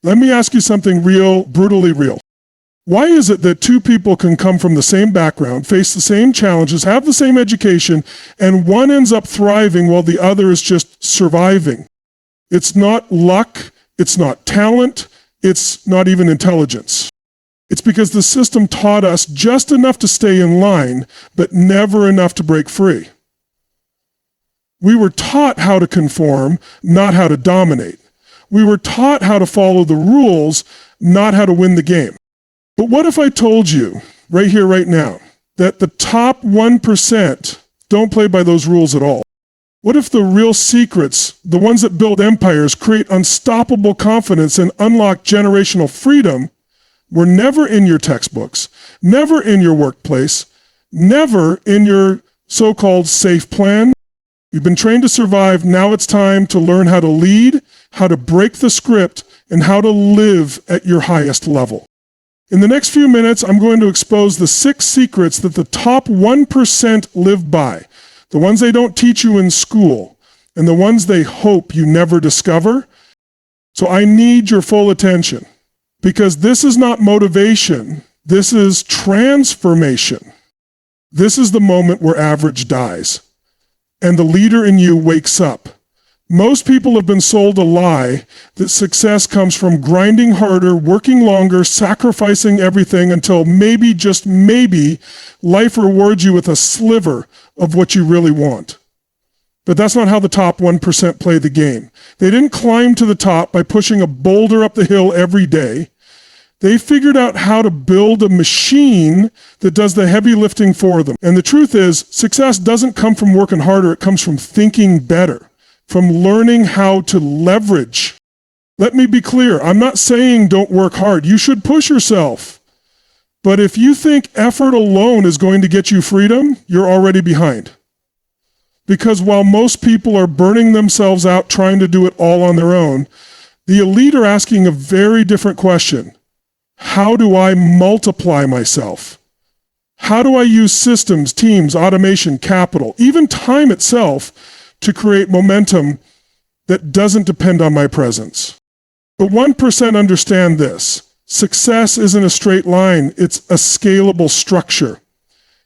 Let me ask you something real, brutally real. Why is it that two people can come from the same background, face the same challenges, have the same education, and one ends up thriving while the other is just surviving? It's not luck, it's not talent, it's not even intelligence. It's because the system taught us just enough to stay in line, but never enough to break free. We were taught how to conform, not how to dominate. We were taught how to follow the rules, not how to win the game. But what if I told you, right here, right now, that the top 1% don't play by those rules at all? What if the real secrets, the ones that build empires, create unstoppable confidence and unlock generational freedom, were never in your textbooks, never in your workplace, never in your so-called safe plan? You've been trained to survive. Now it's time to learn how to lead, how to break the script, and how to live at your highest level. In the next few minutes, I'm going to expose the 6 secrets that the top 1% live by, the ones they don't teach you in school, and the ones they hope you never discover. So I need your full attention, because this is not motivation, this is transformation. This is the moment where average dies, and the leader in you wakes up. Most people have been sold a lie that success comes from grinding harder, working longer, sacrificing everything until maybe, just maybe, life rewards you with a sliver of what you really want. But that's not how the top 1% play the game. They didn't climb to the top by pushing a boulder up the hill every day. They figured out how to build a machine that does the heavy lifting for them. And the truth is, success doesn't come from working harder, it comes from thinking better, from learning how to leverage. Let me be clear, I'm not saying don't work hard. You should push yourself. But if you think effort alone is going to get you freedom, you're already behind. Because while most people are burning themselves out trying to do it all on their own, the elite are asking a very different question. How do I multiply myself? How do I use systems, teams, automation, capital, even time itself to create momentum that doesn't depend on my presence? But 1% understand this. Success isn't a straight line, it's a scalable structure.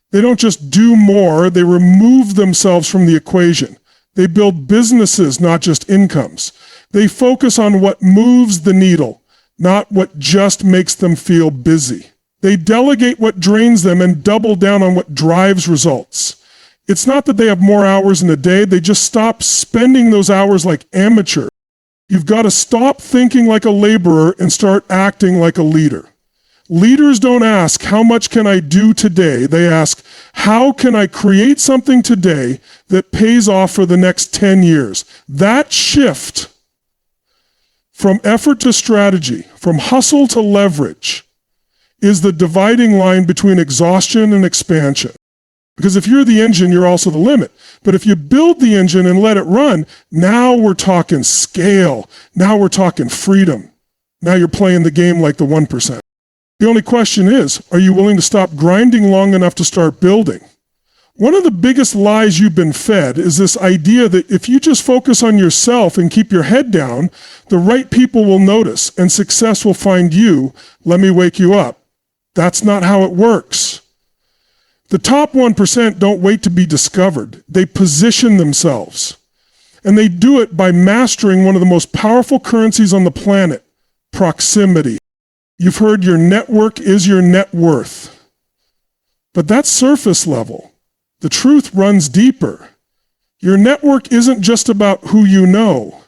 They don't just do more, they remove themselves from the equation. They build businesses, not just incomes. They focus on what moves the needle, not what just makes them feel busy. They delegate what drains them and double down on what drives results. It's not that they have more hours in a day, they just stop spending those hours like amateurs. You've got to stop thinking like a laborer and start acting like a leader. Leaders don't ask, how much can I do today? They ask, how can I create something today that pays off for the next 10 years? That shift from effort to strategy, from hustle to leverage, is the dividing line between exhaustion and expansion. Because if you're the engine, you're also the limit. But if you build the engine and let it run, now we're talking scale. Now we're talking freedom. Now you're playing the game like the 1%. The only question is, are you willing to stop grinding long enough to start building? One of the biggest lies you've been fed is this idea that if you just focus on yourself and keep your head down, the right people will notice and success will find you. Let me wake you up. That's not how it works. The top 1% don't wait to be discovered. They position themselves. And they do it by mastering one of the most powerful currencies on the planet, proximity. You've heard your network is your net worth. But that's surface level. The truth runs deeper. Your network isn't just about who you know.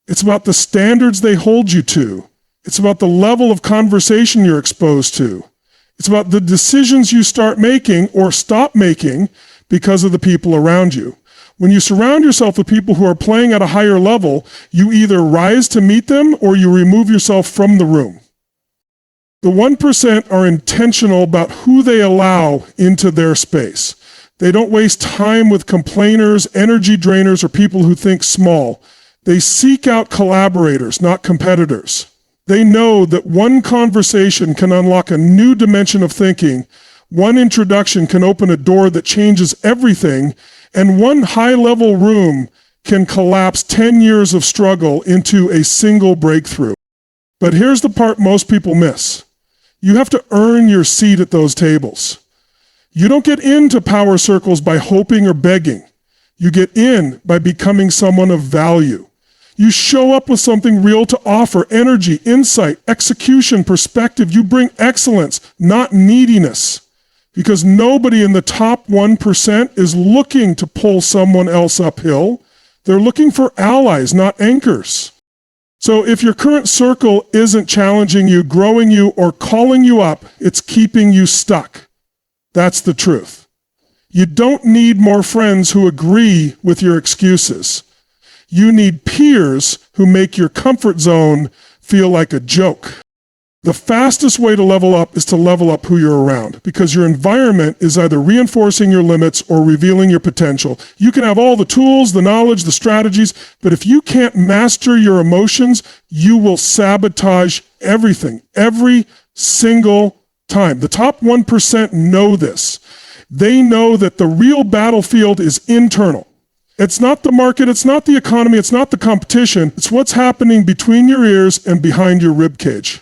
It's about the standards they hold you to. It's about the level of conversation you're exposed to. It's about the decisions you start making or stop making because of the people around you. When you surround yourself with people who are playing at a higher level, you either rise to meet them or you remove yourself from the room. The 1% are intentional about who they allow into their space. They don't waste time with complainers, energy drainers, or people who think small. They seek out collaborators, not competitors. They know that one conversation can unlock a new dimension of thinking, one introduction can open a door that changes everything, and one high-level room can collapse 10 years of struggle into a single breakthrough. But here's the part most people miss. You have to earn your seat at those tables. You don't get into power circles by hoping or begging. You get in by becoming someone of value. You show up with something real to offer: energy, insight, execution, perspective. You bring excellence, not neediness. Because nobody in the top 1% is looking to pull someone else uphill. They're looking for allies, not anchors. So if your current circle isn't challenging you, growing you, or calling you up, it's keeping you stuck. That's the truth. You don't need more friends who agree with your excuses. You need peers who make your comfort zone feel like a joke. The fastest way to level up is to level up who you're around, because your environment is either reinforcing your limits or revealing your potential. You can have all the tools, the knowledge, the strategies, but if you can't master your emotions, you will sabotage everything, every single time. The top 1% know this. They know that the real battlefield is internal. It's not the market, it's not the economy, it's not the competition. It's what's happening between your ears and behind your rib cage.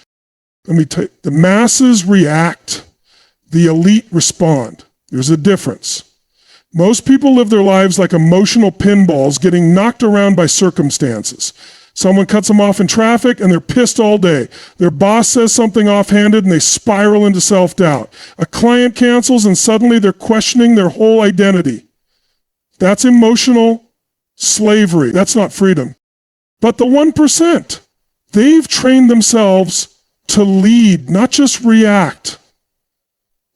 Let me tell you, the masses react, the elite respond. There's a difference. Most people live their lives like emotional pinballs getting knocked around by circumstances. Someone cuts them off in traffic and they're pissed all day. Their boss says something offhanded and they spiral into self-doubt. A client cancels and suddenly they're questioning their whole identity. That's emotional slavery. That's not freedom. But the 1%, they've trained themselves to lead, not just react.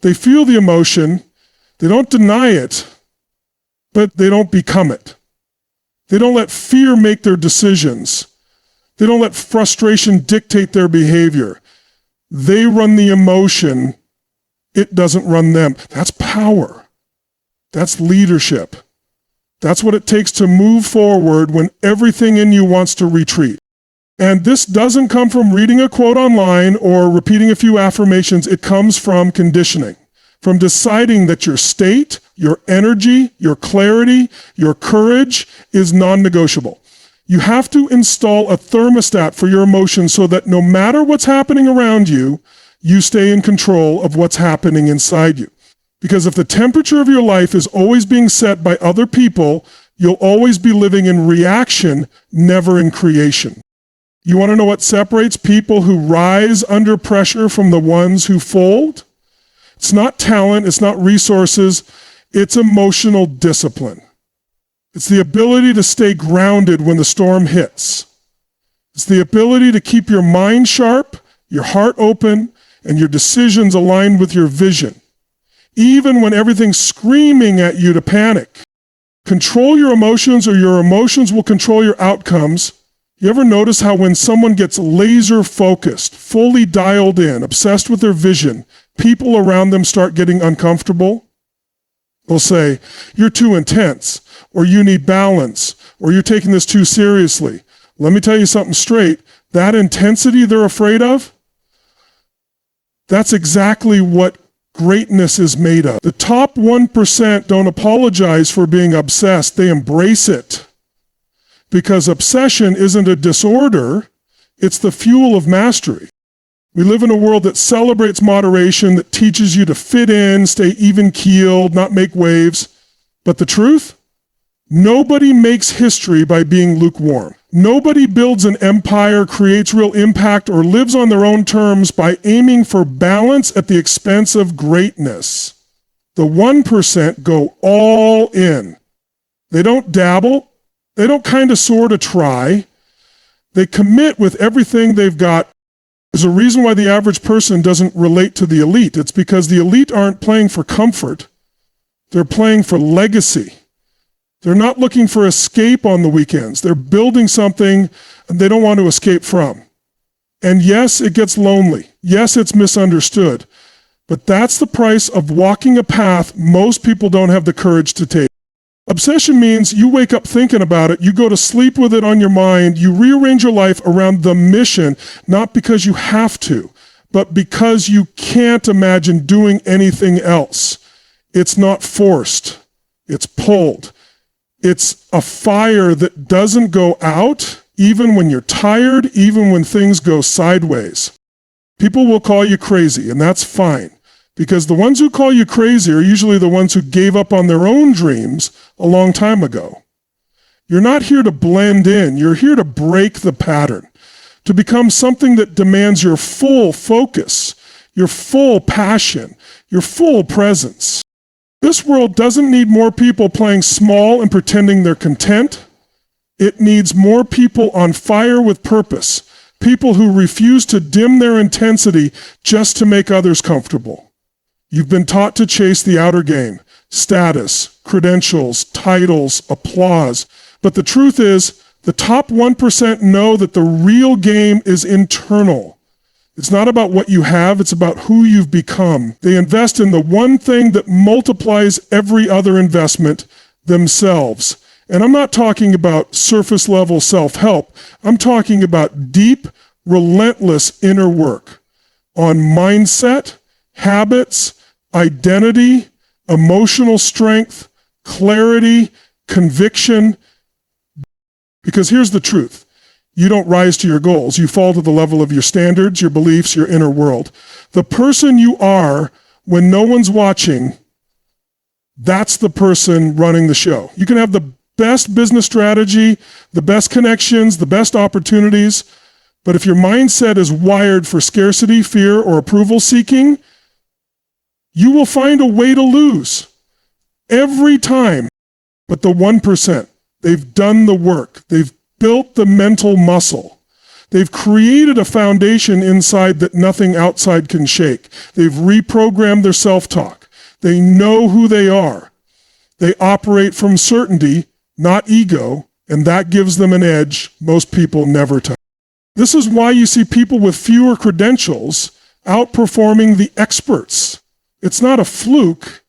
They feel the emotion, they don't deny it, but they don't become it. They don't let fear make their decisions. They don't let frustration dictate their behavior. They run the emotion, it doesn't run them. That's power. That's leadership. That's what it takes to move forward when everything in you wants to retreat. And this doesn't come from reading a quote online or repeating a few affirmations. It comes from conditioning, from deciding that your state, your energy, your clarity, your courage is non-negotiable. You have to install a thermostat for your emotions so that no matter what's happening around you, you stay in control of what's happening inside you. Because if the temperature of your life is always being set by other people, you'll always be living in reaction, never in creation. You want to know what separates people who rise under pressure from the ones who fold? It's not talent, it's not resources, it's emotional discipline. It's the ability to stay grounded when the storm hits. It's the ability to keep your mind sharp, your heart open, and your decisions aligned with your vision, even when everything's screaming at you to panic. Control your emotions or your emotions will control your outcomes. You ever notice how when someone gets laser focused, fully dialed in, obsessed with their vision, people around them start getting uncomfortable? They'll say, "You're too intense," or "You need balance," or "You're taking this too seriously." Let me tell you something straight. That intensity they're afraid of, that's exactly what greatness is made of. The top 1% don't apologize for being obsessed. They embrace it. Because obsession isn't a disorder, it's the fuel of mastery. We live in a world that celebrates moderation, that teaches you to fit in, stay even-keeled, not make waves. But the truth? Nobody makes history by being lukewarm. Nobody builds an empire, creates real impact, or lives on their own terms by aiming for balance at the expense of greatness. The 1% go all in. They don't dabble. They don't kind of sort of try. They commit with everything they've got. There's a reason why the average person doesn't relate to the elite. It's because the elite aren't playing for comfort. They're playing for legacy. They're not looking for escape on the weekends. They're building something they don't want to escape from. And yes, it gets lonely. Yes, it's misunderstood. But that's the price of walking a path most people don't have the courage to take. Obsession means you wake up thinking about it, you go to sleep with it on your mind, you rearrange your life around the mission, not because you have to, but because you can't imagine doing anything else. It's not forced, it's pulled. It's a fire that doesn't go out, even when you're tired, even when things go sideways. People will call you crazy, and that's fine, because the ones who call you crazy are usually the ones who gave up on their own dreams a long time ago. You're not here to blend in. You're here to break the pattern, to become something that demands your full focus, your full passion, your full presence. This world doesn't need more people playing small and pretending they're content. It needs more people on fire with purpose, people who refuse to dim their intensity just to make others comfortable. You've been taught to chase the outer game, status, credentials, titles, applause. But the truth is, the top 1% know that the real game is internal. It's not about what you have, it's about who you've become. They invest in the one thing that multiplies every other investment, themselves. And I'm not talking about surface level self-help. I'm talking about deep, relentless inner work on mindset, habits, identity, emotional strength, clarity, conviction. Because here's the truth. You don't rise to your goals. You fall to the level of your standards, your beliefs, your inner world. The person you are when no one's watching, that's the person running the show. You can have the best business strategy, the best connections, the best opportunities, but if your mindset is wired for scarcity, fear, or approval seeking, you will find a way to lose every time. But the 1%, they've done the work. They've built the mental muscle. They've created a foundation inside that nothing outside can shake. They've reprogrammed their self-talk. They know who they are. They operate from certainty, not ego, and that gives them an edge most people never touch. This is why you see people with fewer credentials outperforming the experts. It's not a fluke.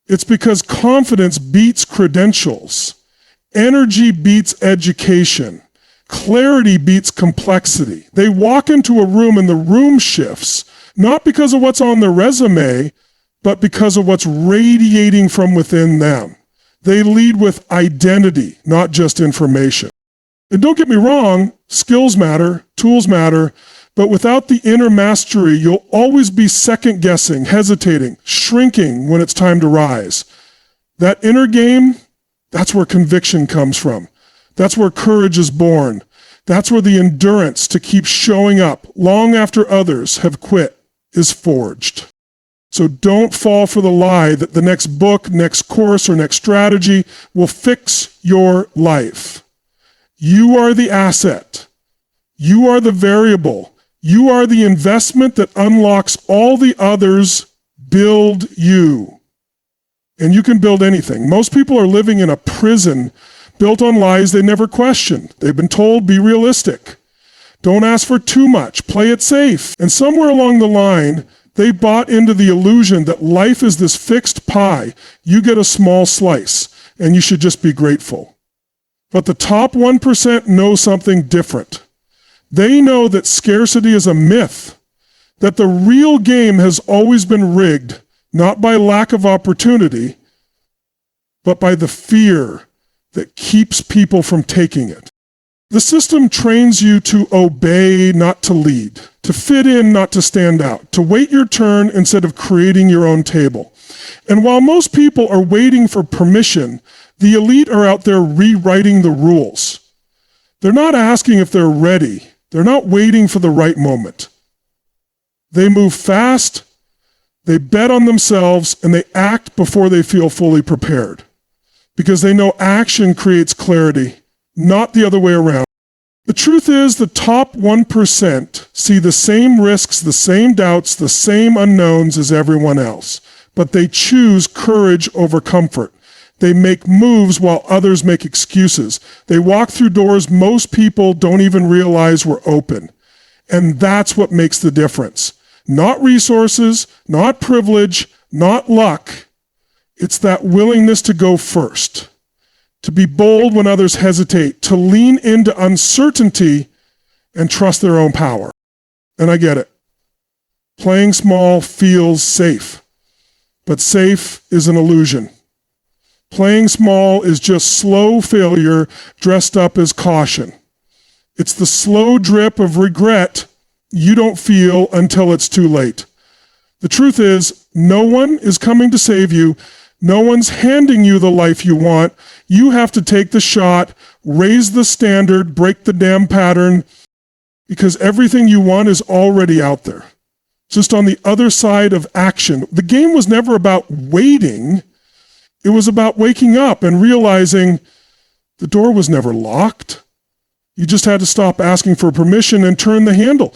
It's because confidence beats credentials. Energy beats education. Clarity beats complexity. They walk into a room and the room shifts, not because of what's on their resume, but because of what's radiating from within them. They lead with identity, not just information. And don't get me wrong, skills matter, tools matter, but without the inner mastery, you'll always be second-guessing, hesitating, shrinking when it's time to rise. That inner game, that's where conviction comes from. That's where courage is born. That's where the endurance to keep showing up long after others have quit is forged. So don't fall for the lie that the next book, next course, or next strategy will fix your life. You are the asset. You are the variable. You are the investment that unlocks all the others. Build you. And you can build anything. Most people are living in a prison built on lies they never questioned. They've been told, be realistic. Don't ask for too much. Play it safe. And somewhere along the line, they bought into the illusion that life is this fixed pie. You get a small slice, and you should just be grateful. But the top 1% know something different. They know that scarcity is a myth, that the real game has always been rigged, not by lack of opportunity, but by the fear that keeps people from taking it. The system trains you to obey, not to lead, to fit in, not to stand out, to wait your turn instead of creating your own table. And while most people are waiting for permission, the elite are out there rewriting the rules. They're not asking if they're ready. They're not waiting for the right moment. They move fast, they bet on themselves, and they act before they feel fully prepared. Because they know action creates clarity, not the other way around. The truth is, the top 1% see the same risks, the same doubts, the same unknowns as everyone else. But they choose courage over comfort. They make moves while others make excuses. They walk through doors most people don't even realize were open. And that's what makes the difference. Not resources, not privilege, not luck. It's that willingness to go first, to be bold when others hesitate, to lean into uncertainty and trust their own power. And I get it. Playing small feels safe, but safe is an illusion. Playing small is just slow failure dressed up as caution. It's the slow drip of regret you don't feel until it's too late. The truth is, no one is coming to save you. No one's handing you the life you want. You have to take the shot, raise the standard, break the damn pattern, because everything you want is already out there. Just on the other side of action. The game was never about waiting. It was about waking up and realizing the door was never locked. You just had to stop asking for permission and turn the handle.